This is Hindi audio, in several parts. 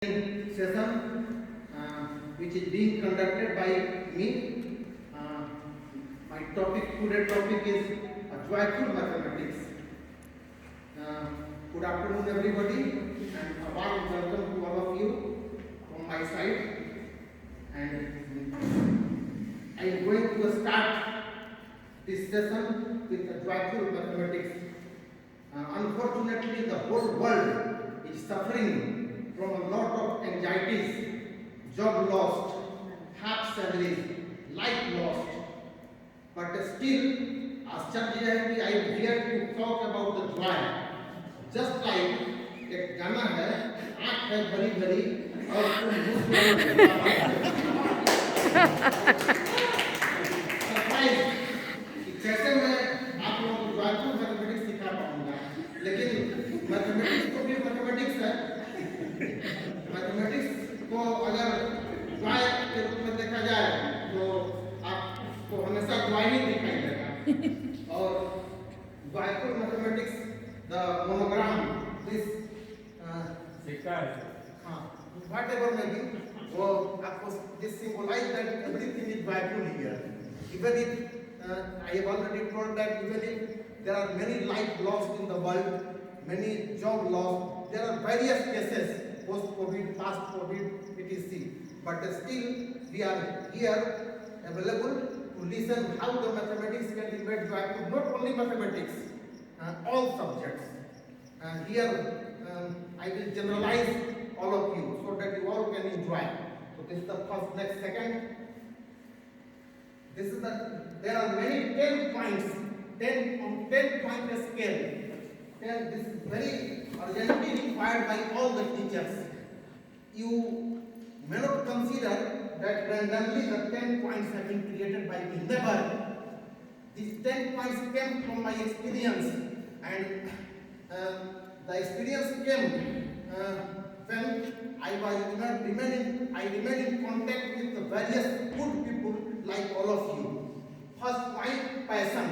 Session which is being conducted by me. My today topic is joyful mathematics. Good afternoon everybody and a warm welcome to all of you from my side. And I am going to start this session with joyful mathematics. Unfortunately, the whole world is suffering from a lot of anxieties, job lost, half salaries, life lost. But still, आश्चर्य है कि I am here to talk about the joy. Just like एक गाना है, आँख है भरी भरी और तुम सरप्राइज कि कैसे मैं आप लोगों को joyful मैथमेटिक्स सिखा पाऊंगा. लेकिन मैथमेटिक्स तो भी मैथमेटिक्स है. मैथमेटिक्स को अगर जॉय के रूप में देखा जाए तो आपको हमेशा जॉय ही दिखाई देगा. और joyful mathematics the monogram this हाँ व्हाट एवर मे बी वो आपको this symbolise that everything is joyful here. Even if I have already told that even if there are many life lost in the world, many job loss, there are various cases, post-COVID, past-COVID, etc. But still, we are here available to listen how the mathematics can be made joyful. Not only mathematics, all subjects. Here, I will generalize all of you so that you all can enjoy. So this is the first, next, second. This is the. There are many 10 points, 10-point scale. This is very urgently required by all the teachers. You may not consider that randomly the 10 points have been created by me. Never. These 10 points came from my experience, and the experience came when I remained in contact with the various good people like all of you. First point, passion.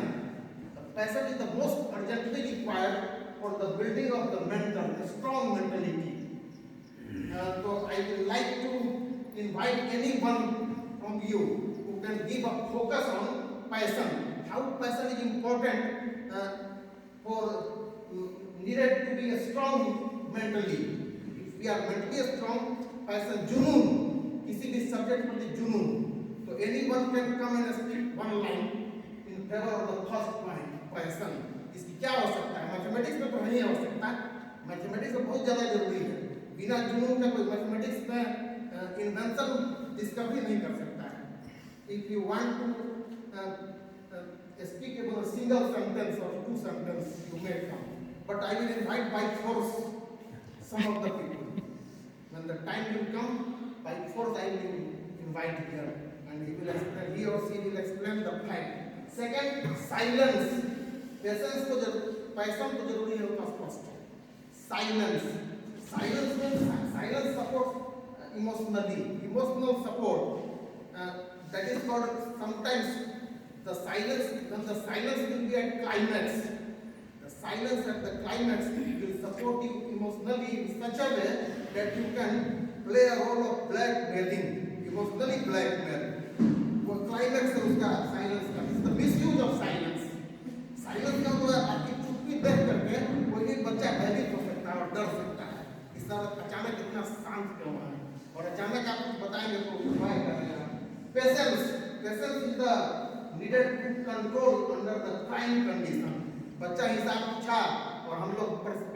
The passion is the most urgently required for the building of the mental, the strong mentality. So I would like to invite anyone from you who can give a focus on passion. How passion is important for needed to be a strong mentally. If we are mentally strong, passion, जुनून, किसी भी subject पर जुनून. So anyone can come and speak one line in favor of the first point, passion. इसकी क्या आवश्यकता है? मैथमेटिक्स में तो नहीं आवश्यकता. मैथमेटिक्स में बहुत ज़्यादा जरूरी है. बिना जुनून का कोई मैथमेटिक्स में इन्वेंशन डिस्कवरी नहीं कर सकता है. If you want to speak about a single sentence or two sentences, you may come. But I will invite by force some of the people. When the time will come, by force I will invite here, and he or she will explain the fact. Second, silence. Patience को पैशन तो जरूरी है उसका first. Silence means silence supports emotional support. That is called sometimes the silence. When the silence will be at climax, the silence at the climax will support you emotionally in such a way that you can play a role of blackmailing, emotionally blackmail. वो climax है उसका silence का. It's the misuse of silence. Silence का मतलब आपकी चुप्पी देख करके कोई एक बच्चा भयभीत हो सकता है और डर सकता है. इस तरह अचानक इतना शांत क्यों है और अचानक आप कुछ बताएंगे तो उपाय करेगा. Patience is the needed to control under the time condition. बच्चा हिसाब पूछा और हम लोग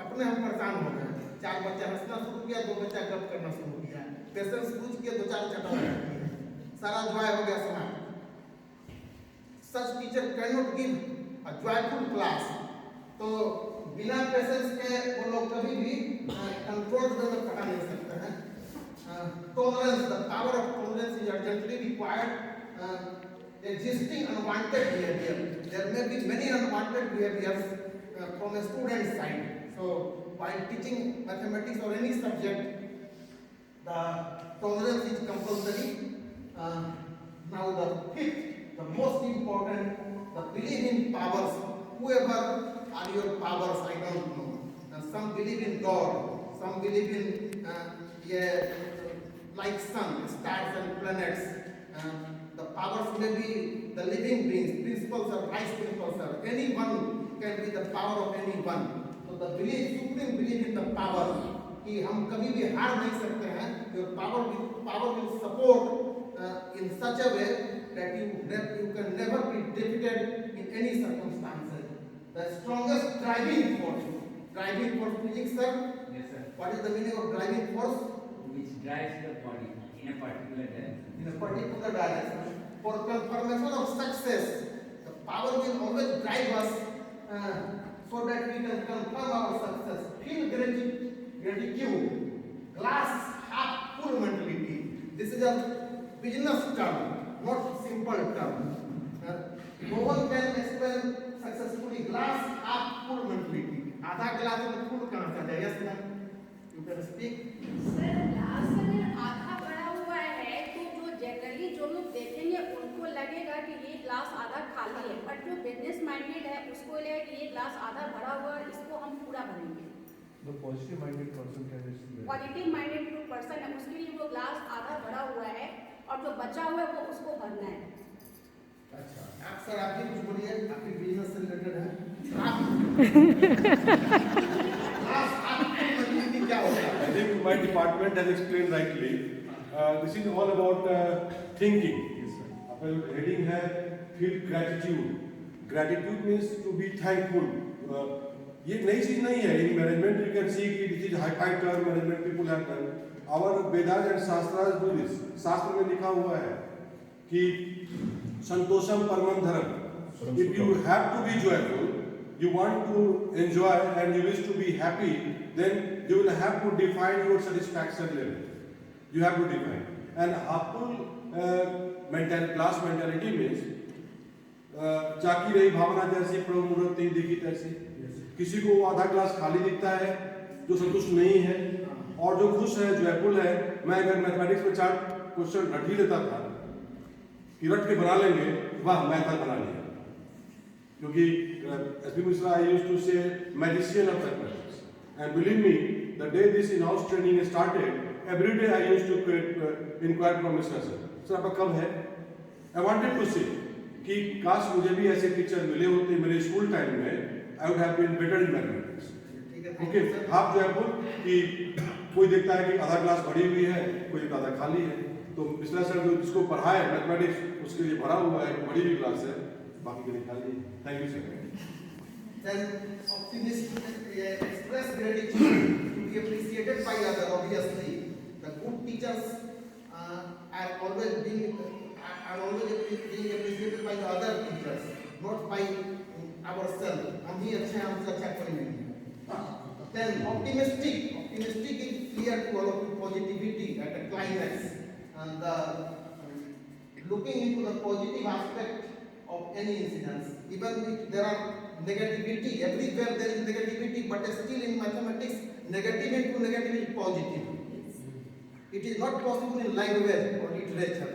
अपने हम परेशान हो गए. 4 बच्चा हंसना शुरू किया, 2 बच्चा गप करना शुरू किया. पेशेंस पूछ के 2-4 चटा लगा सारा जॉय हो गया समाप्त. Such teacher can not give a joyful class. तो बिना पेशेंस के वो लोग कभी भी कंट्रोल में पढ़ा नहीं सकते हैं. Tolerance, the power of tolerance is urgently required. Existing unwanted behavior. There may be many unwanted behaviors from a student's side. So while teaching mathematics or any subject, the tolerance is compulsory. Now the fifth, the most important, the belief in powers. Whoever are your powers, I don't know. Some believe in God, some believe in yeah, like sun, stars and planets. The powers may be the living beings, principles or vice principles or anyone can be the power of anyone. So the belief, supreme belief in the power कि हम कभी भी हार नहीं सकते हैं. Your power will support in such a way that you can never be defeated in any circumstances. The strongest driving force, physics sir. Yes, sir. What is the meaning of driving force? Which drives the body in a particular direction. In a particular direction. For confirmation of success, the power will always drive us so that we can confirm our success. Feel gratitude, glass half full mentality. This is a business term, not simple term. No one can explain successfully glass half full mentality. आधा ग्लास में फुल कहाँ से आया? Yes, ma'am. You can speak. Sir glass अगर आधा भरा हुआ है तो जो जनरली जो लोग देखेंगे उनको लगेगा कि ये ग्लास आधा खाली है, बट जो बिजनेस माइंडेड है उसको लगेगा कि ये ग्लास आधा भरा हुआ है, इसको हम पूरा भरेंगे. The positive minded person can just positive minded जो पर्सन है उसके लिए वो ग्लास आधा भरा हुआ है और जो बचा हुआ है वो उसको भरना है. अच्छा, आप सर आप भी कुछ बोलिए, आपकी बिजनेस से रिलेटेड है. आप क्या होता है? I think my department has explained rightly. This is all about thinking. Our heading है feel gratitude. Gratitude means to be thankful. ये नई चीज नहीं है. In management you can see कि this is high term management people have done. Our Vedas and Shastras do this. शास्त्र में लिखा हुआ है कि संतोषम परमं धर्म. If you have to be joyful, you want to enjoy and you wish to be happy, then you will have to define your satisfaction level. You have to define. And Hapul class mentality means चाकी रही भावना जैसी प्रभु मुहूर्त नहीं दिखी तैसी. किसी को आधा ग्लास खाली दिखता है जो संतुष्ट नहीं है, और जो खुश है जयपुर है. मैं अगर मैथमेटिक्स में 4 क्वेश्चन रट ही लेता था कि रट के बना लेंगे, वाह मैथ बना लिया. क्योंकि S.B. Mishra I used to say magician of mathematics, and believe me, the day this in-house training started, every day I used to inquire from Mishra sir, sir आपका कब है? I wanted to say कि काश मुझे भी ऐसे टीचर मिले होते मेरे स्कूल टाइम में, I would have been better in mathematics. Okay, आप जयपुर कि कोई देखता है कि आधा ग्लास भरी हुई है, कोई आधा खाली है, तो मिश्रा सर जो जिसको पढ़ाए मैथमेटिक्स उसके लिए भरा हुआ है, भरी हुई ग्लास है, बाकी के लिए खाली है. Thank you sir. Then optimistic express gratitude to be appreciated by others. Obviously, the good teachers are always being appreciated by the other teachers, not by ourselves. हम ही अच्छे हैं, हमसे अच्छा कोई नहीं है. Then optimistic is clear to all of you, positivity at a climax, and looking into the positive aspect of any incidents. Even if there are negativity, everywhere there is negativity, but still in mathematics, negative into negative is positive. It is not possible in language or literature.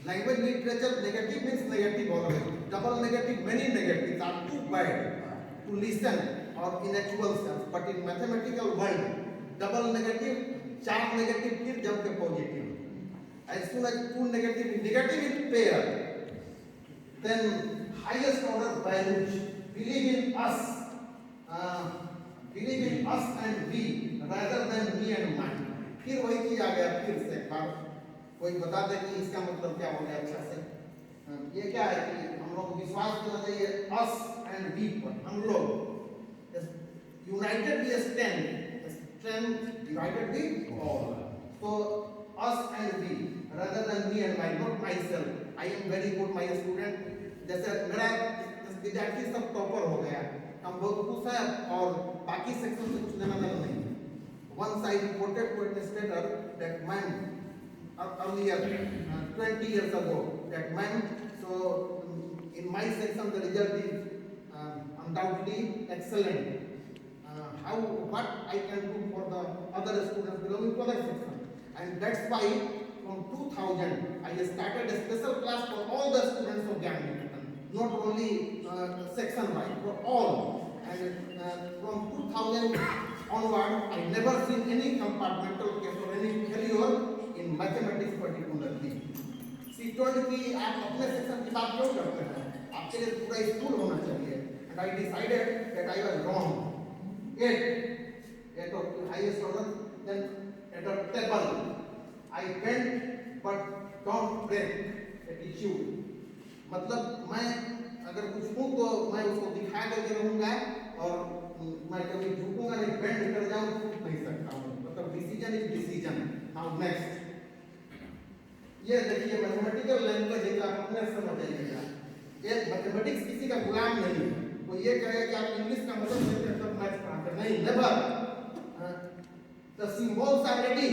Language literature, negative means negative always. Double negative, many negatives are too bad to listen or in actual sense. But in mathematical world, double negative, 4 negative फिर जब के positive. As soon as 2 negative is pair. Then highest order values, believe in us and we rather than me and mine. फिर वही चीज आ गया, फिर से कोई बता दे कि इसका मतलब क्या हो गया अच्छा से. ये क्या है कि हम लोग विश्वास करना चाहिए us and we पर. हम लोग united we stand, strength divided we all. So us and we rather than me and mine, not myself. I am very good, my student. जैसे मेरा विद्यार्थी सब टॉपर हो गया, हम बहुत खुश हैं और बाकी सेक्शन से कुछ लेना देना नहीं. Once I reported to administrator that man earlier 20 years ago that man, so in my section the result is undoubtedly excellent. What I can do for the other students belonging to other section, and that's why from 2000 I started a special class for all the students of Gandhi. Not only section wise, for all. And from 2000 onward, I never seen any compartmental case or any failure in mathematics particularly. She told कि आप अपने सेक्शन की बात क्यों करते हैं? आपके लिए पूरा स्कूल होना चाहिए. And I decided that I was wrong. Eight of the highest order, then at a table. I bend but don't break a tissue. मतलब मैं अगर कुछ हूँ तो मैं उसको दिखा करके रहूँगा और मैं कभी झुकूंगा नहीं, बेंड कर जाऊँ तो नहीं सकता हूँ. मतलब decision is decision. Now next, ये देखिए मैथमेटिकल लैंग्वेज है, आप अपने समझ जाइएगा. ये मैथमेटिक्स किसी का गुलाम नहीं है. वो ये कहेगा कि आप इंग्लिश का मतलब देते हैं तब मैथ्स पढ़ाते नहीं, never. The symbols are ready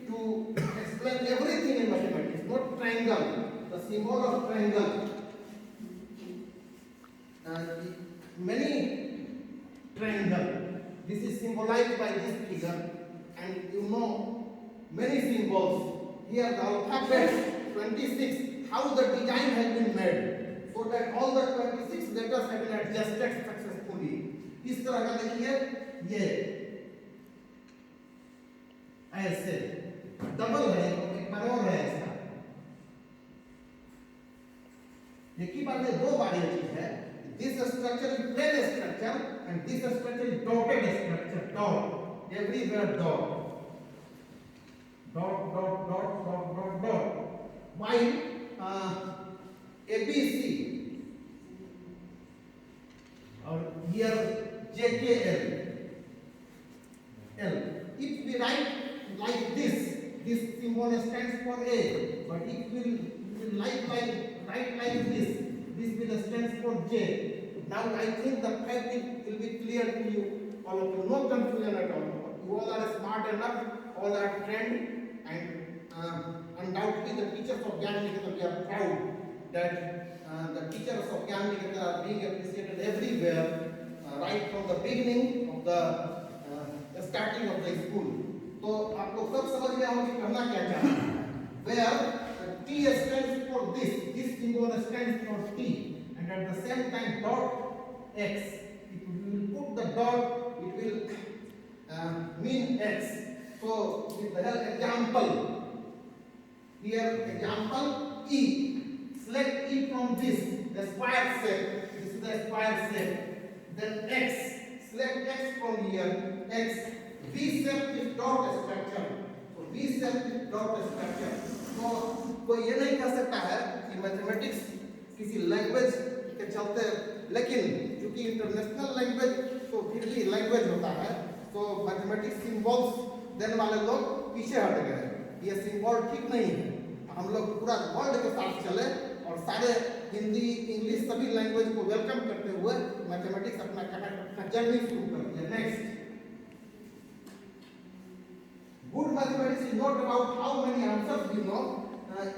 to explain everything in mathematics. Not triangle, the symbol of triangle. Many triangle. This is symbolized by this figure, and you know many symbols. Here the alphabet 26. How the design has been made, so that all the 26 letters have been adjusted successfully. इस तरह का देखिए, ये ऐसे डबल है, एक बार और है इसका. एक ही बार में दो बार ये चीज है. This structure is plain structure and this structure is dotted structure. Dot, everywhere dot. Dot, dot, dot, dot, dot, dot. While ABC or here JKL. L. If we write like this symbol stands for A. But if we write like this will stand for J. Now I think the fact will be clear to you, all of you. No confusion at all. You all are smart enough, all are trained, and undoubtedly the teachers of Gyan Niketan, we are proud that the teachers of Gyan Niketan are being appreciated everywhere, right from the beginning of the starting of the school. तो आप लोग सब समझ में आओगे करना क्या चाहते हैं. Where T stands for this symbol stands for T, and at the same time dot X. If we will put the dot, it will mean X. So with the help example, here example E. Select E from this, the square shape. This is the square shape. Then X. Select X from here. X. V shape is dot structure. So V shape is dot structure. तो कोई ये नहीं कह सकता है कि मैथमेटिक्स किसी लैंग्वेज के चलते, लेकिन क्योंकि इंटरनेशनल लैंग्वेज तो फिर भी लैंग्वेज होता है, तो मैथमेटिक्स सिंबल्स देने वाले लोग पीछे हट गए. ये सिंबल ठीक नहीं है. हम लोग पूरा वर्ल्ड के साथ चले और सारे हिंदी इंग्लिश सभी लैंग्वेज को वेलकम करते हुए मैथमेटिक्स अपना जर्नी शुरू कर दिया. Next, good mathematics is not about how many answers you know,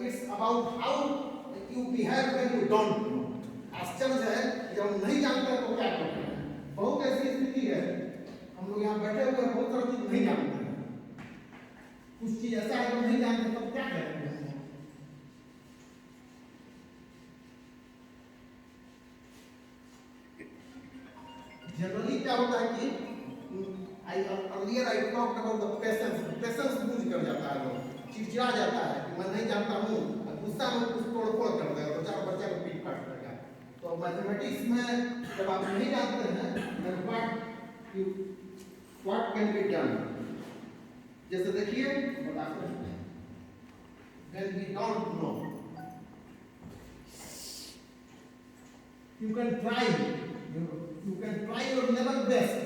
it's about how you behave when you don't know. आश्चर्य है जब हम नहीं जानते तो क्या करते हैं. बहुत ऐसी स्थिति है, हम लोग यहाँ बैठे हुए बहुत सारी चीज नहीं जानते हैं. कुछ चीज ऐसा है हम नहीं जानते तब क्या करेंगे. जनरली क्या होता है कि earlier I talked about the patience lose कर जाता है, लोग चिड़चिड़ा जाता है कि मैं नहीं जानता हूँ, गुस्सा में कुछ तोड़-फोड़ कर देगा, बच्चा को पीट फाड़ देगा. तो मैथमेटिक्स में जब आप नहीं जानते हैं then what can be done. जैसे देखिए बताते हैं, when we don't know, you can try your level best.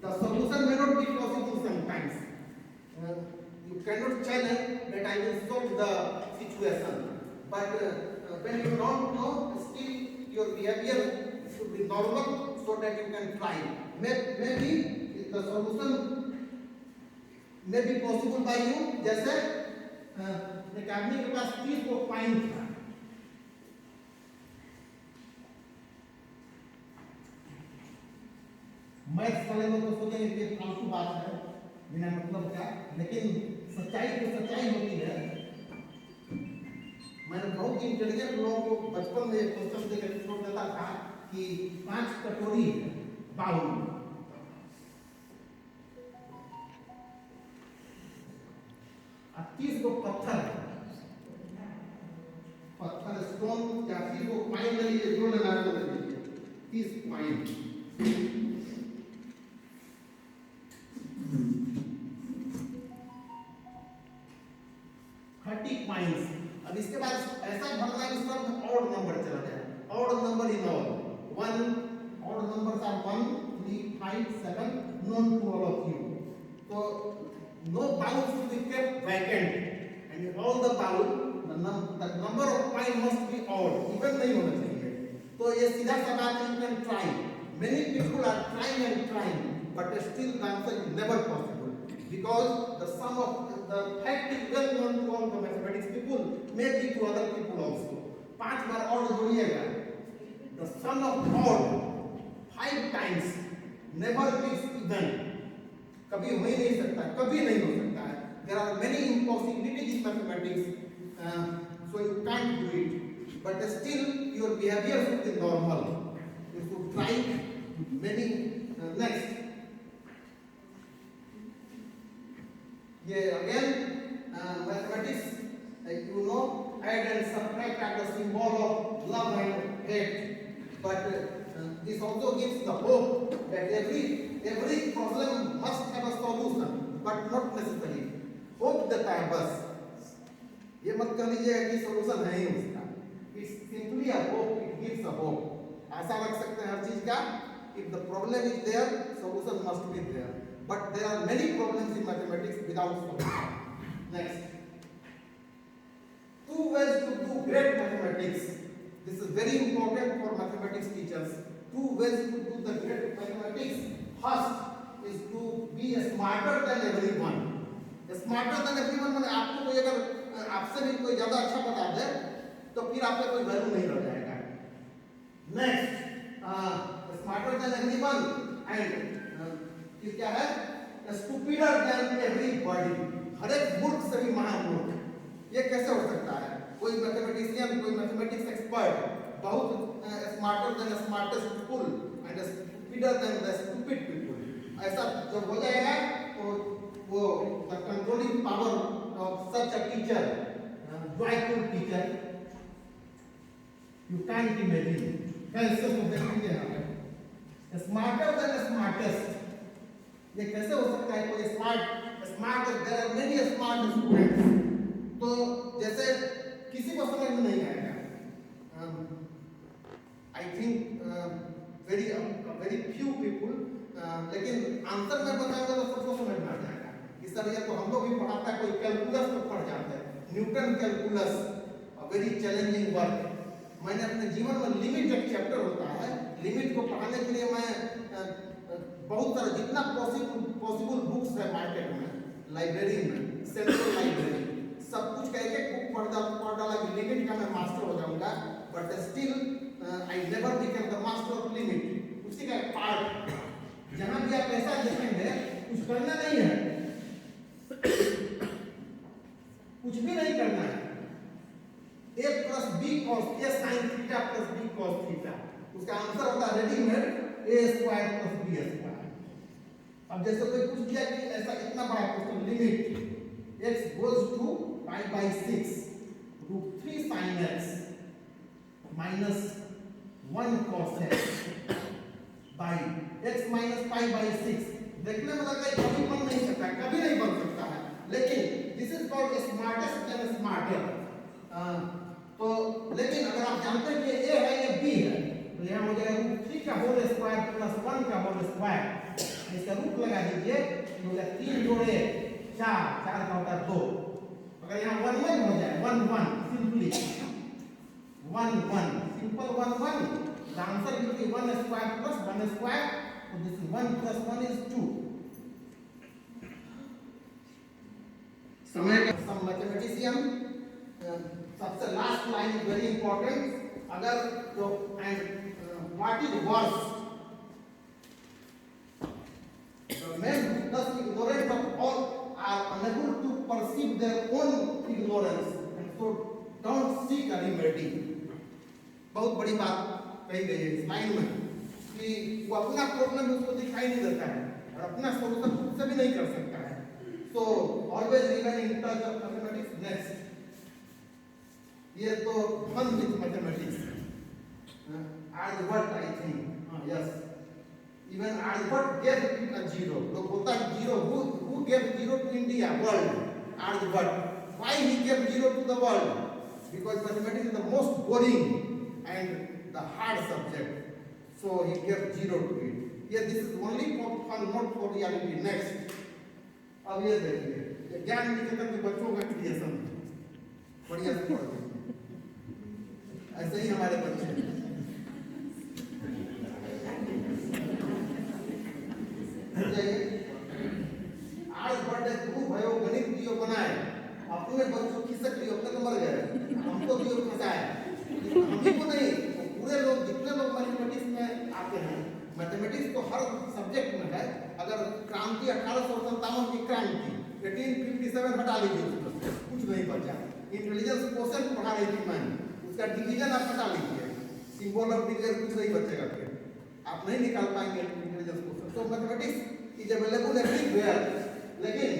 The solution may not be possible sometimes. You cannot challenge that I will solve the situation. But when you don't know, still your behavior should be normal so that you can try. Maybe the solution may be possible by you. जैसे एक आदमी के पास 30 को फाइन था. मैथ्स वाले लोग तो सोचेंगे कि फालतू बात है, बिना मतलब का, लेकिन सच्चाई तो सच्चाई होती है. मैंने बहुत इंटेलिजेंट लोगों को बचपन में क्वेश्चन देकर छोड़ देता था कि 5 कटोरी है, बाउल, 30 को पत्थर स्टोन या 30 को पाइन ले लीजिए, जो लेना है वो ले लीजिए, 30 पाइन। 30 पाइंस। अब इसके बाद ऐसा भरना है कि सब ऑड नंबर चला जाए, odd number in all, 1 odd numbers are 1 3 5 7 known to all of you, so no bowl should be kept vacant, and in all the bowl the number of pine must be odd, even नहीं होना चाहिए। तो ये सीधा सा बात है, you can try, many people are trying but still the answer is never possible, because the sum of the fact is well known to all the mathematics people, maybe to other people also। 5 bar odd जोड़िएगा, the sum of odd 5 times never is even, कभी हो ही नहीं सकता, कभी नहीं हो सकता है। There are many impossibilities in mathematics, so you can't do it, but still your behavior should be normal, you should try many। Next, ये again mathematics, you know, add and subtract are the symbol of love and hate, but this also gives the hope that every problem must have a solution, but not necessarily। Hope देता है बस, ये मत कह लीजिएगा कि सॉल्यूशन है ही उसका, it's simply a hope, it gives a hope. आशा रख सकते हैं हर चीज का, if the problem is there solution must be there, but there are many problems in mathematics without solution. Next, 2 ways to do great mathematics, this is very important for mathematics teachers। 2 ways to do the great mathematics, first is to be smarter than everyone। Smarter than everyone माने आपको कोई अगर आपसे भी कोई ज्यादा अच्छा बता दे तो फिर आपका कोई वैल्यू नहीं रह जाएगा। Next, smarter than everyone and ये क्या है, स्टूपिडर देन एवरीबॉडी, हर एक मूर्ख से भी महामूर्ख। ये कैसे हो सकता है? कोई मैथमेटिशियन, कोई मैथमेटिक्स एक्सपर्ट बहुत smarter than smartest people and stupider than the stupid people, ऐसा जब हो जाएगा तो वो the controlling power of such a teacher, joyful teacher, you can't imagine। कैसे हो देखेंगे हम, smarter than smartest, ये कैसे हो सकता है? कोई smart, there are many smart students, तो जैसे किसी को समझ में नहीं आएगा। I think very few people, लेकिन आंसर में बताऊंगा तो सबको समझ में आ जाएगा। इस तरह तो हम लोग भी पढ़ाता है, कोई कैलकुलस तो पढ़ जाता है, Newton calculus, very challenging work. मैंने अपने जीवन में लिमिट एक चैप्टर होता है, लिमिट को पढ़ाने के लिए मैं बहुत सारा जितना पॉसिबल बुक्स है मार्केट में, लाइब्रेरी में, सेंट्रल लाइब्रेरी, सब कुछ कह के बुक पढ़ डाला कि लिमिट का मैं मास्टर हो जाऊंगा, but still I never became the master of limit. उसी का एक पार्ट, जहां भी आप ऐसा देखेंगे कुछ करना नहीं है, कुछ भी नहीं करना है, a plus b cos a sin theta plus b cos theta, उसका आंसर होता है readymade a square plus b square. अब जैसे कोई पूछ दिया कि ऐसा इतना बड़ा question, limit x goes to pi by 6 root 3 sin x minus 1 cos x by x minus pi by 6, देखने में लगता है कभी बन नहीं सकता, कभी नहीं बन सकता है, लेकिन this is called smartest and smarter. तो लेकिन अगर आप जानते हैं कि ये a है ये b है, तो यहाँ हो जाएगा रूट 3 का होल स्क्वायर प्लस 1 का होल स्क्वायर, इसका रूट लगा दीजिए, तो हो जाएगा 3 जोड़े 4, 4 का होता है 2, अगर यहाँ 1 1 हो जाए 1 1, simply 1 1, simple 1 1, the answer will be 1 square plus 1 square, so this is 1 plus 1 is 2। समय का सम मैथमेटिशियन, सबसे लास्ट लाइन वेरी इंपॉर्टेंट, अगर जो and what is worse, the men thus ignorant of all are unable to perceive their own ignorance and so don't seek a remedy। बहुत बड़ी बात कही गई है इस लाइन में। कि वो अपना प्रॉब्लम उसको दिखाई नहीं देता है और अपना सोल्यूशन खुद से भी नहीं कर सकता है। So always remain in touch of mathematics. Next, ये तो fun with mathematics. Aryabhat, I think. Yes. Even Aryabhat gave it a zero. लोग बोलता है zero. Who gave zero to India? World. Aryabhat. Why he gave zero to the world? Because mathematics is the most boring and the hard subject. So he gave zero to it. Yeah, this is only for fun, not for reality. Next. अब ये देखिए, ज्ञान निकेतन के बच्चों का क्रिएशन बढ़िया से पढ़ लीजिए। ऐसे ही हमारे बच्चे आज बर्थडे गुरु भयो गणित दियो बनाए, अपने बच्चों खिसक लियो, अपने तो मर गए, हमको दियो फंसाए, हम को नहीं, पूरे लोग जितने लोग मैथमेटिक्स में आते हैं, मैथमेटिक्स तो हर सब्जेक्ट में है। अगर क्रांति 1857 की क्रांति 1857 हटा लीजिए, कुछ नहीं बचा। इंटेलिजेंस क्वोशेंट पढ़ा रही थी मैं, उसका डिवीजन आप हटा लीजिए, सिंबल ऑफ डिवीजन कुछ नहीं बचेगा, फिर आप नहीं निकाल पाएंगे इंटेलिजेंस क्वोशेंट। तो मैथमेटिक्स इज अवेलेबल एवरीवेयर, लेकिन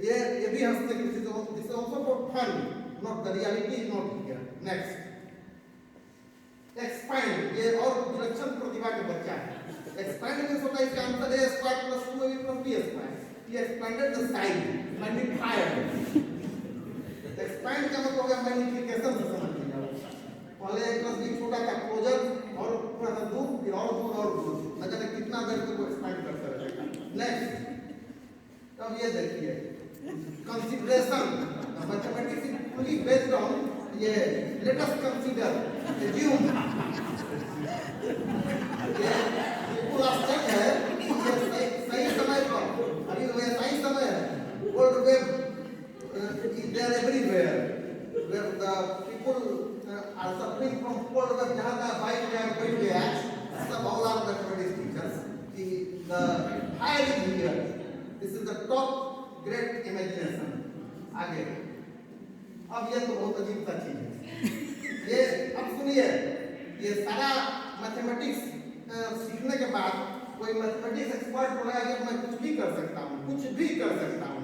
ये भी हंसते कि this is also for fun, not the reality is not here. Next, expand, ये और विलक्षण प्रतिभा के बच्चा है। एक्सपैंड मींस होता है इसका आंसर है square plus 2ab plus b square. ये expanded the size, magnified. Expand का मतलब हो गया मैग्निफिकेशन से समझ लीजिए। पहले a प्लस b छोटा था, क्लोजर, और थोड़ा सा दूर, फिर और दूर और दूर, न जाने कितना देर तक वो एक्सपैंड करता रहेगा। नेक्स्ट, अब ये देखिए consideration, mathematics is fully based on ये लेट अस कंसीडर, एज्यूम। बिल्कुल आश्चर्य है कि सही समय पर, अभी तो ऐसा ही समय है, world web is there everywhere, where the people are suffering from cold web, जहाँ का बाइक में बैठ गया, सब all are mathematics teachers. The higher is here. This is the top great imagination. आगे, अब ये तो बहुत अजीब सा चीज है। ये अब सुनिए, ये सारा मैथमेटिक्स सीखने के बाद कोई मैथमेटिक्स एक्सपर्ट बोलेगा कि मैं कुछ भी कर सकता हूँ, कुछ भी कर सकता हूँ,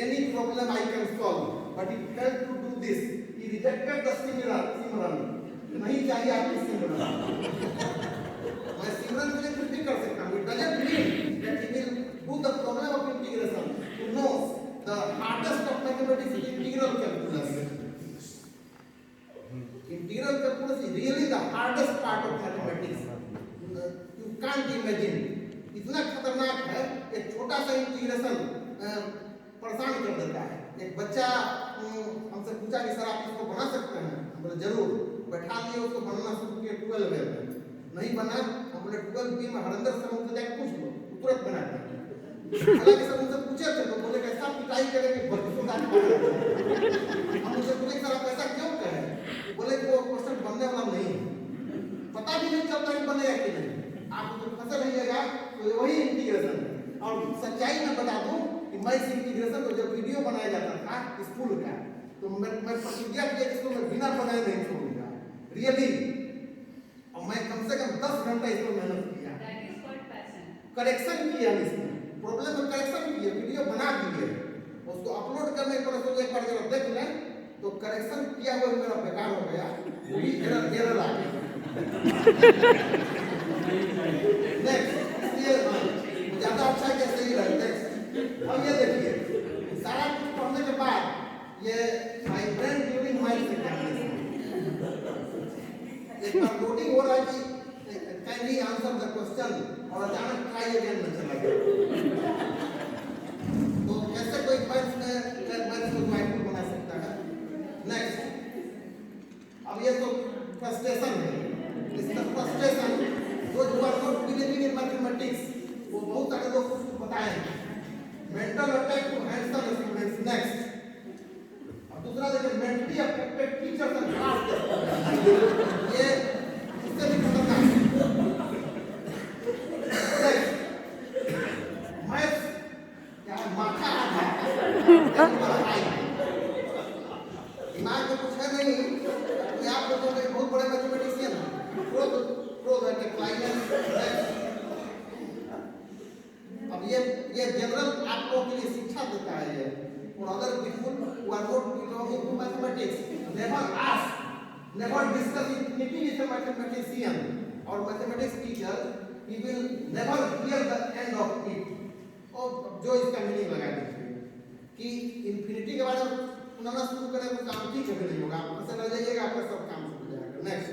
any problem I can solve, but he failed to do this. He rejected the Simran. नहीं चाहिए आपकी सिमरन। मैं सिमरन के लिए कुछ भी कर सकता हूँ। It doesn't mean that he will do the problem of integration. He knows the hardest of mathematics is integral calculus. Integral calculus is really the hardest part of mathematics. You can't imagine. इतना खतरनाक है, एक छोटा सा इंटीग्रेशन परेशान कर देता है। एक बच्चा हमसे पूछा कि सर आप इसको बना सकते हैं? हम बोले जरूर। बैठा दिए, उसको बनाना शुरू किया 12 में, नहीं बना। हम बोले 12B में हरिंदर सर उनसे जाकर पूछ लो, तुरंत बना दिया। हालांकि सर उनसे पूछे थे तो बोले कैसा पिटाई करेंगे बच्चों का। हम उनसे पूछे सर आप ऐसा क्यों कहे? बोले वो क्वेश्चन बनने वाला नहीं है, पता भी नहीं चलता कि बनेगा कि नहीं, आप तो फंसे रहिएगा। तो वही इंटीग्रेशन है। और सच्चाई में बता दूं कि मैं इस इंटीग्रेशन को जब वीडियो बनाया जाता था स्कूल का, तो मैं प्रतिज्ञा किया इसको मैं बिना बनाए नहीं छोड़ूंगा, रियली। और मैं कम से कम 10 घंटा इसको मेहनत किया, करेक्शन किया, इसमें प्रॉब्लम में करेक्शन किया, वीडियो बना दिए, उसको अपलोड करने पर तो एक बार जब देख लें तो करेक्शन किया हुआ मेरा बेकार हो गया, वही एरर आ गया। नेक्स्ट, ये ज्यादा अच्छा है कैसे ही रहे। नेक्स्ट, अब ये देखिए सारा कुछ पढ़ने के बाद ये my brain during my examination एक बार लोडिंग हो रहा है कि can we answer the question, और अचानक ट्राई अगेन में चला गया। तो कैसे कोई मैथ्स को ज्वाइंट बना सकता है? नेक्स्ट, अब ये तो फ्रस्ट्रेशन है। इसका फ्रस्ट्रेशन जो are not believing in mathematics, वो बहुत सारे लोग उसको बताएंगे। Mental attack to handsome students. Next, अब दूसरा देखिए mentally affected teachers and class. ये इससे भी खतरनाक है। ये जनरल आप लोगों के लिए शिक्षा देता है ये for other people who are not belonging to mathematics. Never ask, never discuss infinity with a mathematician or mathematics teacher. He will never hear the end of it. और जो इसका मीनिंग लगा दीजिए कि इन्फिनिटी के बारे में सुनाना शुरू करें तो काम ठीक कभी नहीं होगा, आप ऐसा रह जाइएगा, आपका सब काम शुरू हो जाएगा। नेक्स्ट,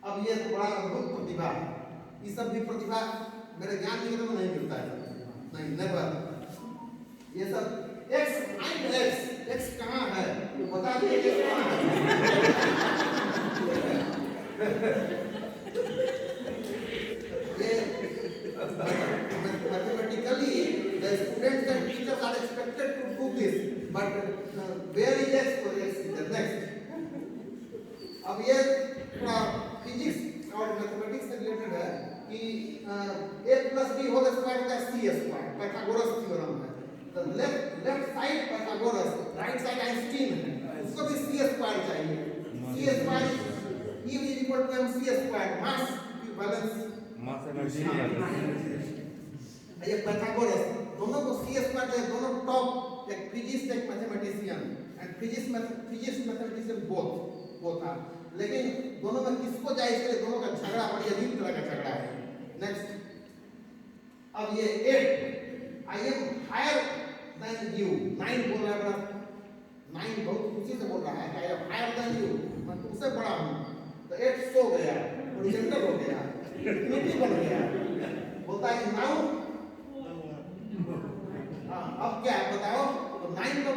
अब ये तो बड़ा अद्भुत प्रतिभा है, ये सब भी प्रतिभा मेरे ज्ञान निकेतन में नहीं मिलता है, नहीं, नेवर। ये सब x and x कहाँ है बता दीजिए, x कहाँ है? ये mathematically the students and teachers are expected to do this, but where is x for x is the next. अब ये फिजिक्स और मैथमेटिक्स से रिलेटेड है कि a plus b whole square होता है c स्क्वायर, पाइथागोरस थ्योरम है। The left side Pythagoras, right side Einstein है, उसको भी c स्क्वायर चाहिए। c square E is equal to mc square, mass equivalence, mass energy ये पाइथागोरस दोनों को c स्क्वायर चाहिए, दोनों टॉप, एक फिजिक्स एक mathematician, and physics mathematician both are, लेकिन दोनों में किसको चाहिए इसके लिए दोनों का झगड़ा बड़ी अजीब तरह का झगड़ा है। नेक्स्ट, अब ये 8 I am higher than you, 9 बोल रहा है, 9 बहुत खुशी से बोल रहा है I am higher than you, मैं तुमसे बड़ा हूँ, तो 8 सो गया, होरिजेंटल हो गया, इन्फिनिटी बन गया, बोलता है नाउ, अब क्या है बताओ, तो 9 को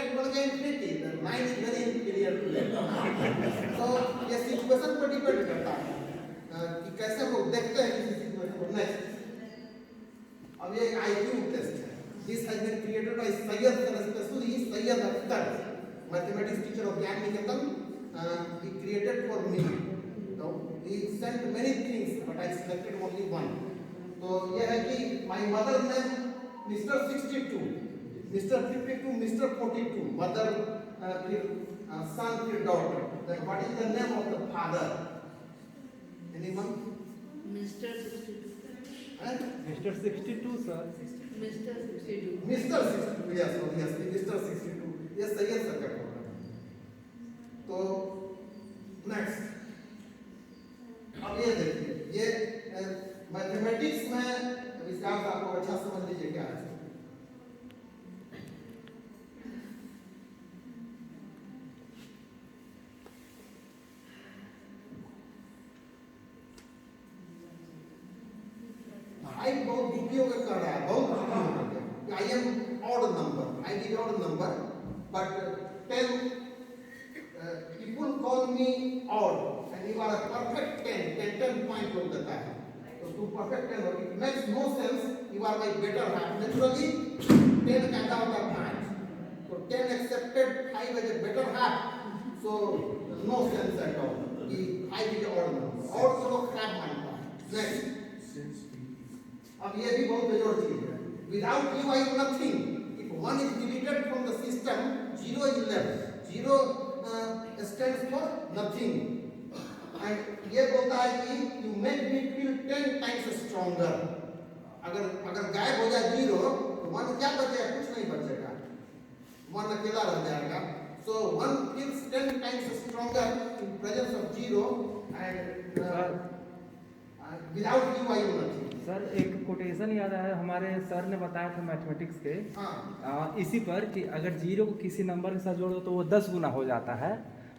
8 बन गया infinity, 9 is very inferior to 8, तो ये सिचुएशन पर डिपेंड करता है कि कैसे लोग देखते हैं किसी सिचुएशन को। नेक्स्ट, अब ये IQ टेस्ट है, this has been created by Syed specially Syed Akhtar, mathematics teacher of Gyan Niketan, he created for me, so he sent many things but I selected only one. तो ये है कि my mother name Mr. 62, Mr. 52, Mr. 42, mother, son, daughter, then what is the name of the father? Anyone? Mr. 62. Mr. 62 sir. Mr. 62. Mr. 62, yes, oh yes, Mr. 62, ये सैयद सर का प्रोग्राम है। तो नेक्स्ट, अब ये देखिए, ये मैथमेटिक्स में विस्तार से आपको अच्छा समझ लीजिए क्या है। आई बहुत दुखियों का कर रहा है, बहुत दुखी हो गया। I am odd number, I give odd number, but 10 people call me odd, and you are a perfect 10 point हो जाता है, तो तू perfect 10 हो, it makes no sense, you are my better half, naturally 10 कहता होता है 5, तो 10 accepted 5 as a better half, so no sense at all, कि 5 is odd number, odd को लोग खराब मानता है। Next, अब ये भी बहुत बेजोड़ चीज है, without you I am nothing, if 1 is deleted from the system, 0 is left, 0 stands for nothing, and ये बोलता है कि you make me feel 10 times stronger, अगर गायब हो जाए 0 तो 1 क्या बचेगा, कुछ नहीं बचेगा, 1 अकेला रह जाएगा, so 1 feels 10 times stronger in presence of 0, and without you I am nothing। Sir एक कोटेशन याद आया, हमारे सर ने बताया था मैथमेटिक्स के इसी पर कि अगर 0 को किसी नंबर के साथ जोड़ दो तो वो 10 गुना हो जाता है,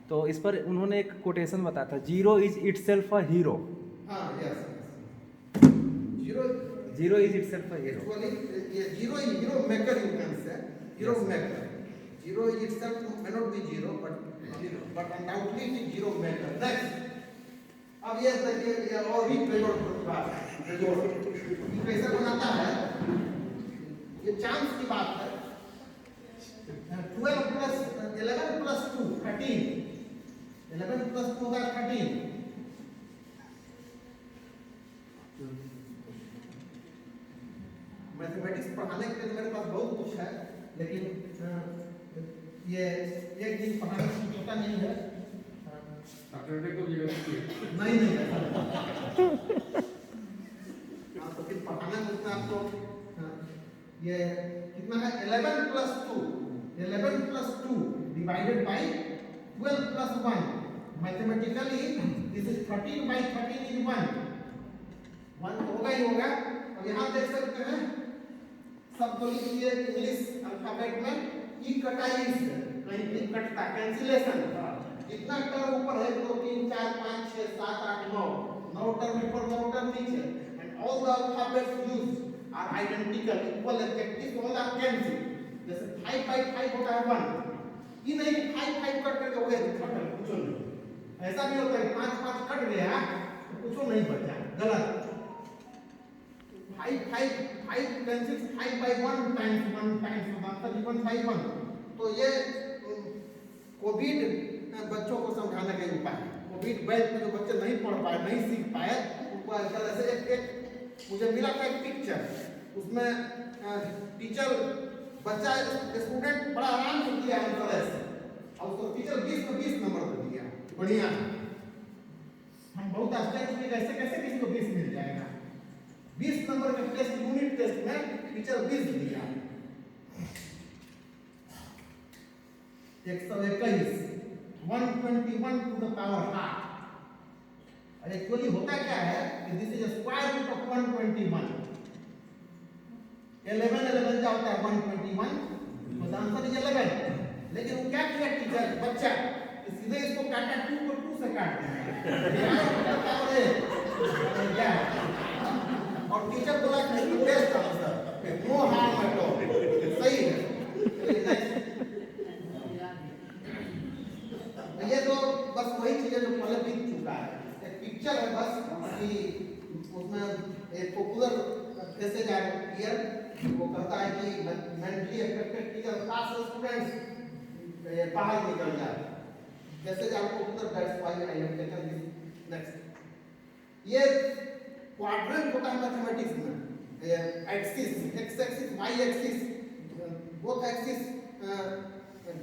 तो इस पर उन्होंने एक कोटेशन बताया था, 0 is itself a hero। हाँ, yes, 0 is itself a hero। actually 0 is hero maker, you can say hero maker, 0 is itself may not be 0 but undoubtedly it is hero maker। Next, अब ये देखिए, ये और भी प्रयोग प्रतिभा है, प्रयोग कैसे बनाता है, ये चांस की बात है, 12 plus 11 plus 2 13, 11 plus 2 का 13, मैथमेटिक्स पढ़ाने के लिए मेरे पास बहुत कुछ है, लेकिन ये एक दिन पढ़ाने की क्षमता नहीं है, सैटरडे को भी नहीं हाँ, तो फिर पढ़ाने में उसमें आपको ये कितना है 11 plus 2 11 plus 2 divided by 12 plus 1 mathematically this is 13 by 13 is 1 होगा ही होगा। और यहाँ देख सकते हैं सब तो लिखिए इंग्लिश अल्फाबेट में ई कटाई से कहीं भी कटता कैंसिलेशन जितना टर्म ऊपर है 2 3 4 5 6 7 8 9 9 टर्म ऊपर 9 टर्म नीचे and all the alphabets used are identical equal effective all are cancel. जैसे 5 by 5 होता है 1 ये नहीं 5 5 कट करके हो गया खत्म कुछ नहीं। ऐसा भी होता है 5 5 कट गया तो कुछ नहीं बचा गलत 5 cancel 5 by 1 times answer even 5 1। तो ये कोविड बच्चों को समझाने का उपाय है। कोविड बैच में जो बच्चे नहीं पढ़ पाए नहीं सीख पाए उनको ऐसे एक मुझे मिला था एक पिक्चर उसमें टीचर बच्चा स्टूडेंट बड़ा आराम से किया आंसर ऐसे और उसको टीचर 20 में 20 नंबर दे दिया बढ़िया। हम बहुत आश्चर्य हुए कैसे कैसे किसी को 20 मिल जाएगा 20 नंबर के टेस्ट यूनिट टेस्ट में टीचर 20 दिया 121 121 to the power half. Actually होता क्या है कि this is a square root of 121 11 11 का होता है 121 तो आंसर इज 11। लेकिन वो क्या किया टीचर बच्चा सीधे इसको काटा 2 को 2 से काट दिया और टीचर बोला कि best answer no harm at all सही है। ये तो बस वही चीज है जो पहले बीत चुका है। एक पिक्चर है बस कि उसमें एक पॉपुलर मैसेज आ हियर वो कहता है कि mentally affected teacher class students बाहर निकल जाए मैसेज आपको popular that's why I have taken this next. ये क्वाड्रेंट होता है मैथमेटिक्स में axis X axis Y axis both axis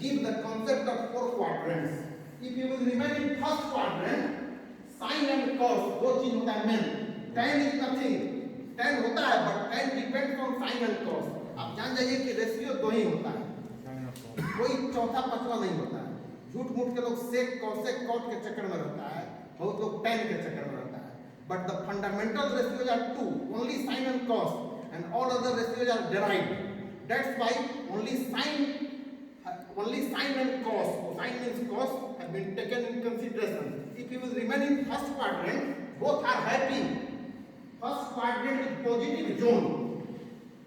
give the concept of 4 quadrants. If you will remain in first quadrant, sin and cos दो चीज होता है main. Tan is nothing. Tan होता है but tan depends on sin and cos. आप जान जाइए कि रेशियो 2 ही होता है कोई चौथा पांचवा नहीं होता है। झूठ मूठ के लोग sec cosec cot के चक्कर में रहता है बहुत लोग tan के चक्कर में रहता है but the fundamental ratios are 2 only sin and cos and all other ratios are derived. That's why only sin and cos, sin means cos, have been taken in consideration. If you will remain in first quadrant, both are happy. First quadrant is positive zone,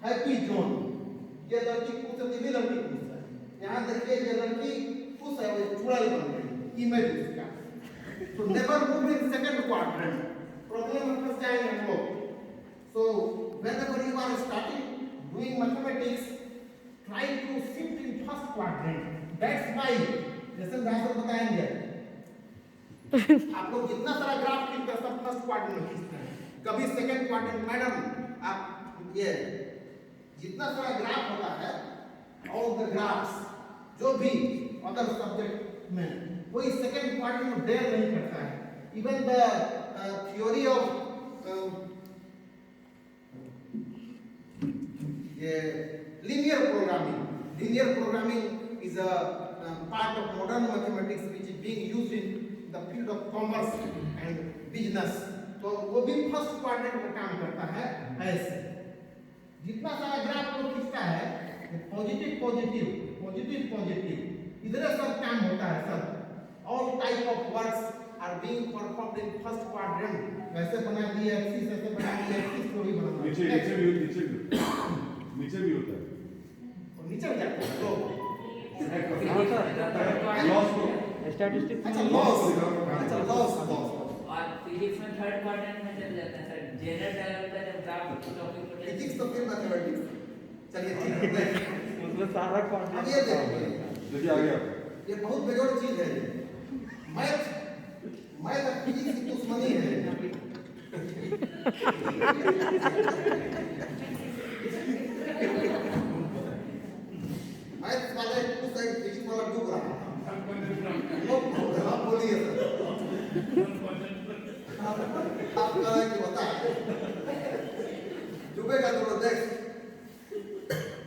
happy zone. ये लड़की खुश है, ये लड़की खुश है। यहाँ देखिए ये लड़की खुश है, वो चुड़ैल बन गई, इमेज उसका। So never move in second quadrant. Problem में फंस जाएंगे हम लोग। So whenever you are starting doing mathematics, try to shift in first quadrant. That's why जैसे भाषण बताएंगे आप लोग जितना सारा ग्राफ खींचते सब फर्स्ट क्वाड्रेंट में खींचते हैं कभी सेकंड क्वाड्रेंट। मैडम आप ये जितना सारा ग्राफ होता है ऑल द ग्राफ्स जो भी अदर सब्जेक्ट में कोई सेकंड क्वाड्रेंट में डेयर नहीं करता है। इवन द थ्योरी ऑफ ये linear programming is a part of modern mathematics which is being used in the field of commerce and business. तो वो भी फर्स्ट क्वाड्रेंट में काम करता है। ऐसे जितना सारा ग्राफ को खींचता है पॉजिटिव इधर सब काम होता है सब। All type of works are being performed in first quadrant. वैसे बना दिए एक्सिस ऐसे बना दिए एक्सिस को भी बनाना नीचे भी होता है नीचे हो जाता है तो लॉस को स्टैटिस्टिक्स अच्छा लॉस और फिजिक्स में थर्ड क्वाड्रेंट में चल जाता है सर जनरल लेवल का जब ग्राफ टॉपिक फिजिक्स तो फिर मैथमेटिक्स। चलिए ठीक है उसमें सारा अब क्वाड्रेंट ये देखिए आ गया ये बहुत बेजोड़ चीज है। मैथ और फिजिक्स की दुश्मनी है। मैथ वाले टू साइड फिजिक्स वाला डूब रहा है। आप बोलिए सर आप कह रहे हैं कि होता है डूबेगा तो देख,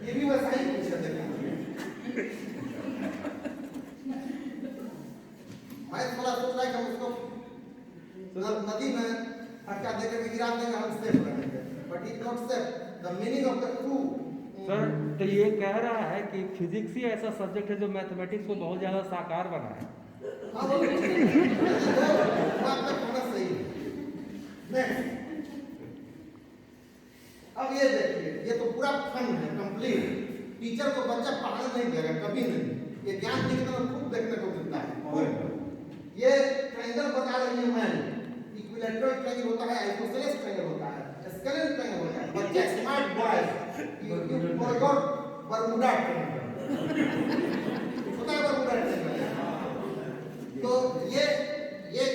ये भी वैसा ही पूछा देखना। मैं थोड़ा सोच रहा है कि हम उसको नदी में धक्का देकर के गिरा देंगे, हम सेफ रहेंगे, but it not safe. The meaning of the true. Sir तो ये कह रहा है कि फिजिक्स ही ऐसा सब्जेक्ट है जो मैथमेटिक्स को बहुत ज्यादा साकार बनाए। हाँ वो बात तो होना सही है। नेक्स्ट, अब ये देखिए, ये तो पूरा फन है कंप्लीट। टीचर को बच्चा पढ़ाने नहीं देगा कभी नहीं, ये ज्ञान की तरफ खूब देखने को मिलता है। ये ट्रायंगल बना रही है मैम, इक्विलैटरल ट्रायंगल होता है, आइसोसेलेस ट्रायंगल होता है, स्केलेटल ट्रायंगल होता है। बच्चे smart boys, you forgot Bermuda triangle होता है, बर्मुडा ट्रायंगल। तो ये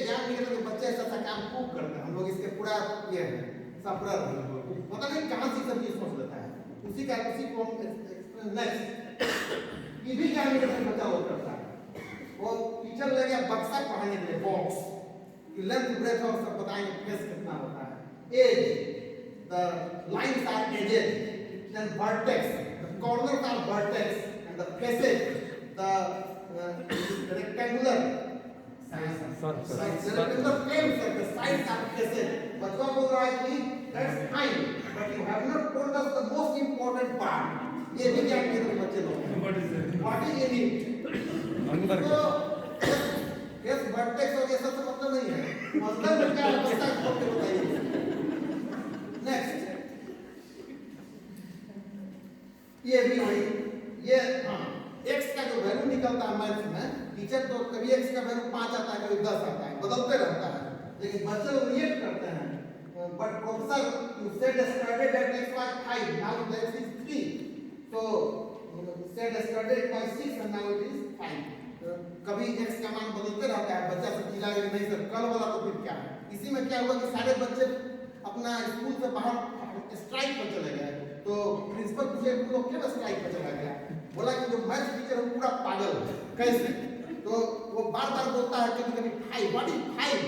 ज्ञान निकल के बच्चे ऐसा काम खूब करते हैं। हम लोग इसके पूरा ये है सफर, पता नहीं कहां से सब चीज सोच लेता है, उसी को नेक्स्ट ये भी ज्ञान निकल के बच्चा वो करता है। वो टीचर ले गया बक्सा पढ़ाने के लिए, बॉक्स कि लेंथ ब्रेथ और सब बताएंगे, फेस कितना होता है, edge, the lines are edged, then vertex, the corners are vertex and the faces, the rectangular frame surface, sides are facet. बच्चों को बोल रहा है कि that's fine, but you have not told us the most important part. ये भी क्या कहते हैं बच्चे लोग? What is in it? तो yes, vertex और ये सब मतलब नहीं है। मतलब क्या है बच्चा को बताइए। Next, ये भी वही, ये हाँ x का जो वैल्यू निकलता है मैथ्स में, टीचर तो कभी x का वैल्यू 5 आता है, कभी 10 आता है, बदलते रहता है, लेकिन बच्चे लोग रिएक्ट करते हैं। But professor you said started at x was 5, now the x is 3, so said started by 6 and now it is 5. कभी x का मान बदलते रहता है, बच्चा से चिल्ला के नहीं सर कल वाला तो फिर क्या है। इसी में क्या हुआ कि सारे बच्चे अपना स्कूल से बाहर स्ट्राइक पर चले गए, तो प्रिंसिपल पूछे तुम लोग क्यों स्ट्राइक पर चला गया? बोला कि जो मैथ्स टीचर है पूरा पागल है। कैसे? तो वो बार बार बोलता है कभी कभी 5, व्हाट इज 5?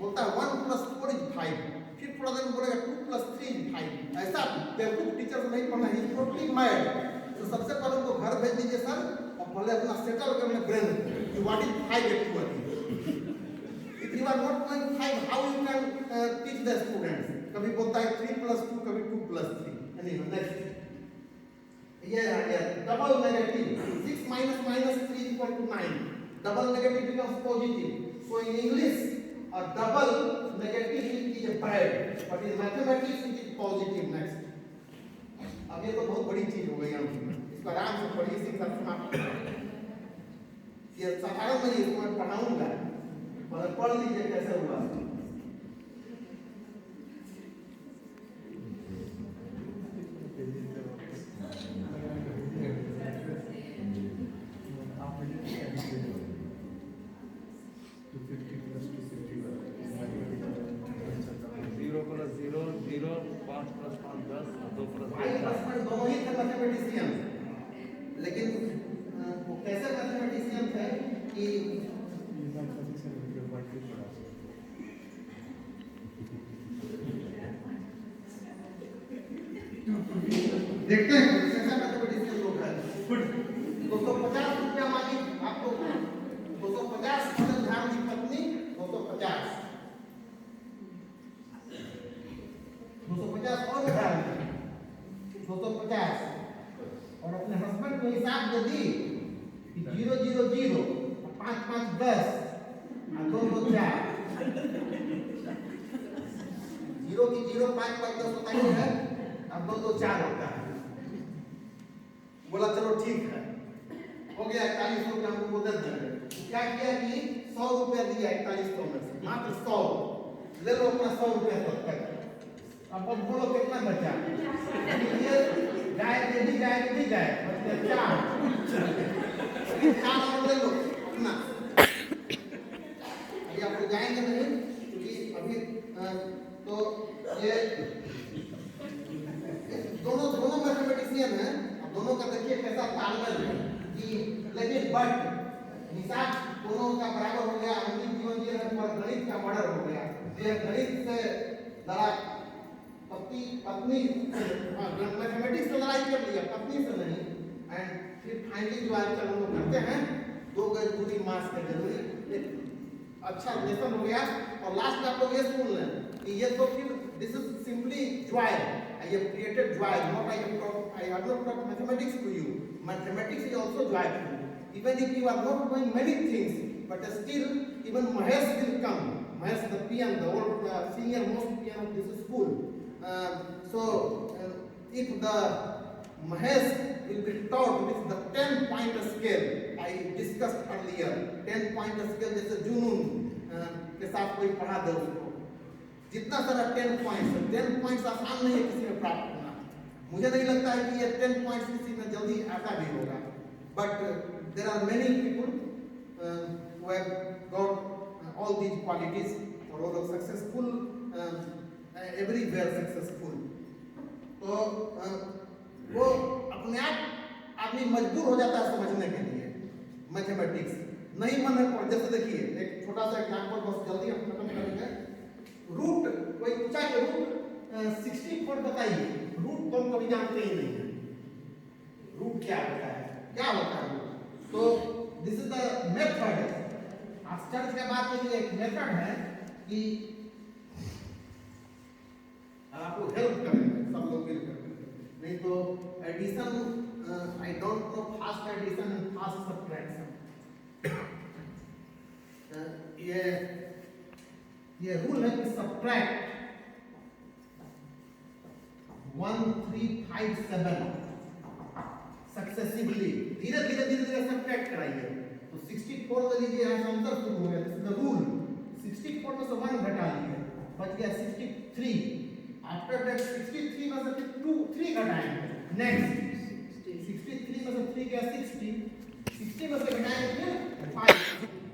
बोलता है 1 + 4 = 5, फिर थोड़ा देर में बोलेगा 2 + 3 = 5। ऐसा बेवकूफ टीचर को नहीं पढ़ना है, टोटली मैड। तो सबसे पहले उनको घर भेज दीजिए सर, और पहले अपना सेटल कर ले ब्रेन कि what is 5 actually. If you are not doing 5, how you can teach the students? कभी बोलता है 3 + 2, कभी 2 + 3। एनीवे नेक्स्ट, ये double negative 6 - -3 = 9. Double negative becomes positive. So in English, a double negative is a bad, but in mathematics it is positive. Next, अब ये तो बहुत बड़ी चीज हो गई हम इसको आराम से पढ़िए, सीखना समाप्त। ये साधारण नहीं, इसको मैं पढ़ाऊंगा, मतलब पढ़ लीजिए कैसे हुआ। दोनों ही थे मैथमेटिशियन, लेकिन वो कैसे मैथमेटिशियन थे कि देखते हैं कैसा मैथमेटिशियन लोग हैं। 250 रुपया मांगी आपको, 250 ध्यान दी पत्नी, 250 और ध्यान 250 और अपने हस्बैंड को हिसाब दे दी 0 0 0 5 5 10 और 2 2 4 0 की 0 5 5 10 होता है और 2 2 4 होता है। बोला चलो ठीक है, हो गया 4100 रुपया हमको दे देंगे। क्या किया कि 100 रुपया दिया 4100 में से, मात्र 100 ले लो अपना 100 रुपया तक। अब बोलो कितना बचा? ये गाय दे दी, गाय दे दी, गाय बचे 4 और ले लो अपना। अभी आप लोग जाएंगे नहीं क्योंकि अभी तो ये दोनों मैथमेटिशियन हैं, अब दोनों का देखिए कैसा तालमेल है कि लेकिन बट हिसाब दोनों का बराबर हो गया। अंतिम जीवन जी है पर गणित का मर्डर हो गया। ये गणित से लड़ा तब पत्नी मैथमेटिक्स से लड़ाई कर लिया, पत्नी से नहीं, एंड फिर फाइनली जो आजकल हम लोग करते हैं 2 गज दूरी मास का जरूरी, एक अच्छा लेसन हो गया। और लास्ट में आप लोग ये सुन लें कि ये तो फिर this is simply Joy, I have created joy, not I have not taught mathematics to you. Mathematics is also joyful. Even if you are not doing many things, but still, even Mahesh will come. Mahesh, the PM, the old senior most PM of this school. If the Mahesh will be taught with the 10-point scale, I discussed earlier, 10-point scale जैसे जुनून के साथ कोई पढ़ा दे उसको, जितना सारा 10 पॉइंट्स आसान नहीं है किसी में प्राप्त होना। मुझे नहीं लगता है कि ये 10 पॉइंट्स किसी में जल्दी आता भी होगा, but there are many people who have got all these qualities और वो लोग सक्सेसफुल, एवरीवेयर सक्सेसफुल। तो वो अपने आप आदमी मजबूर हो जाता है समझने के लिए मैथमेटिक्स, नहीं मन है पर। जैसे देखिए एक छोटा सा एग्जांपल, बस जल्दी हम खत्म करेंगे। रूट, कोई पूछा कि रूट 64 बताइए, रूट तो हम कभी जानते ही नहीं है, रूट क्या होता है, क्या होता है रूट। तो दिस इज द मेथड। आश्चर्य के बात में एक मेथड है कि आपको हेल्प करेंगे सब लोग मिलकर, नहीं तो addition, I don't know fast addition and fast subtraction, ये रूल है कि सब्ट्रैक्ट 1 3 5 7 सक्सेसिवली, धीरे धीरे सब्ट्रैक्ट कराइए। तो 64 ले लीजिए, यहाँ से अंतर शुरू हो गया, दिस इज द रूल। 64 में से 1 घटा लीजिए, बच गया 63। आफ्टर दैट 63 में से 3 घटाएंगे, नेक्स्ट 63 में से 3 गया 60, 60 में से घटाएंगे 5,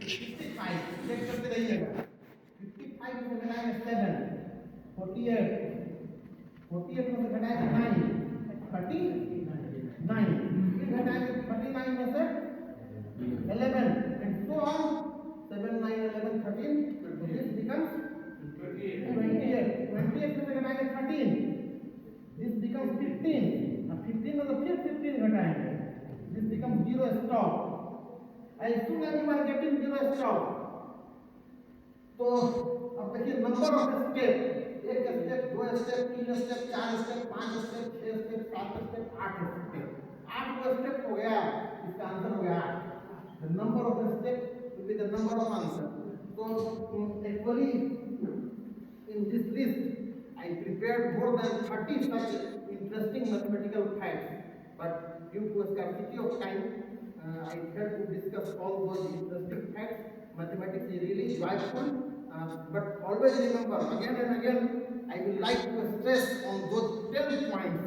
55 चेक करते रहिएगा। 55 में से घटाएंगे 7, 48, 48 में से घटाएंगे 9, 39, फिर घटाएंगे 39 में से 11 and so on, 7 9 11 13, so this becomes 28, 28 में से घटाएंगे 13, this becomes 15, अब 15 में से फिर 15 घटाएंगे, this becomes 0 stop। As soon as you are getting 0 stop, तो अब देखिए number of step, 1 step 2 step 3 step 4 step 5 step 6 step 7 step 8 step, 8 step हो गया, इसका आंसर हो गया 8। The number of steps will be the number of answer. So actually in this list I prepared more than 30 such interesting mathematical facts, but due to a scarcity of time I had to discuss all those interesting facts. Mathematics is really joyful, but always remember, again and again I will like to stress on those 10 points.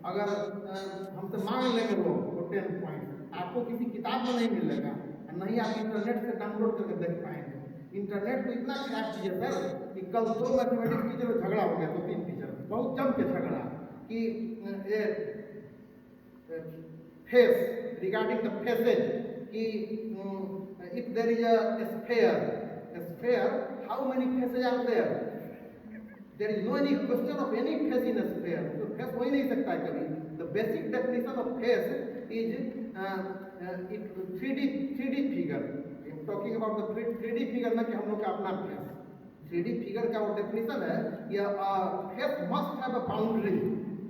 अगर हमसे मांग लेंगे लोग वो 10 पॉइंट आपको किसी किताब में नहीं मिलेगा, नहीं आप इंटरनेट से डाउनलोड करके देख पाएंगे। इंटरनेट तो इतना खराब चीज है सर कि कल 2 मैथमेटिक्स टीचर में झगड़ा हो गया, 2-3 टीचर बहुत जम के झगड़ा कि फेस रिगार्डिंग द फेसेज कि if there is a sphere, how many faces are there? There is no any question of any face in a sphere. तो face हो ही नहीं सकता है कभी। The basic definition of face is it 3D figure. I am talking about the 3D figure ना कि हम लोग का अपना face। 3D figure का वो definition है कि face must have a boundary.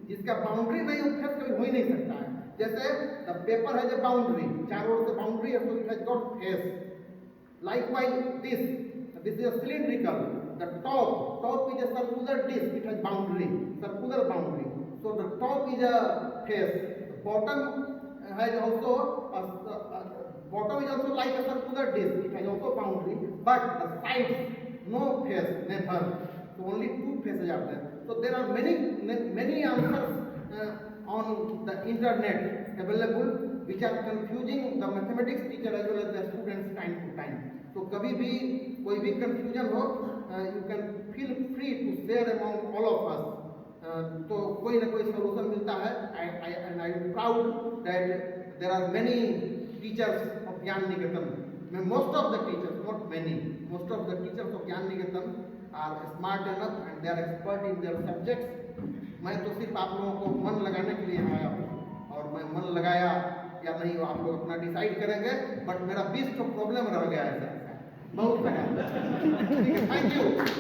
जिसका boundary नहीं हो face कभी हो ही नहीं सकता है। जैसे the paper has a boundary, चारों ओर से boundary है, so it has got face. Likewise this is a cylindrical. The top is a circular disc, it has boundary, circular boundary. So the top is a face. The bottom has also bottom is also like a circular disc, it has also boundary, but the sides no face, never. So only 2 faces are there. So there are many answers on the internet available which are confusing the mathematics teacher as well as the students time to time. So कभी भी कोई भी confusion हो, you can feel free to share among all of us. तो कोई ना कोई solution मिलता है, and I am proud that there are many teachers of Gyan Niketan. Most of the teachers, not many, most of the teachers of Gyan Niketan are smart enough and they are expert in their subjects. मैं तो सिर्फ आप लोगों को मन लगाने के लिए आया हूँ, और मैं मन लगाया या नहीं वो आप लोग अपना डिसाइड करेंगे, बट मेरा 20 तो प्रॉब्लम रह गया है सर, बहुत बड़ा। ठीक है, थैंक यू।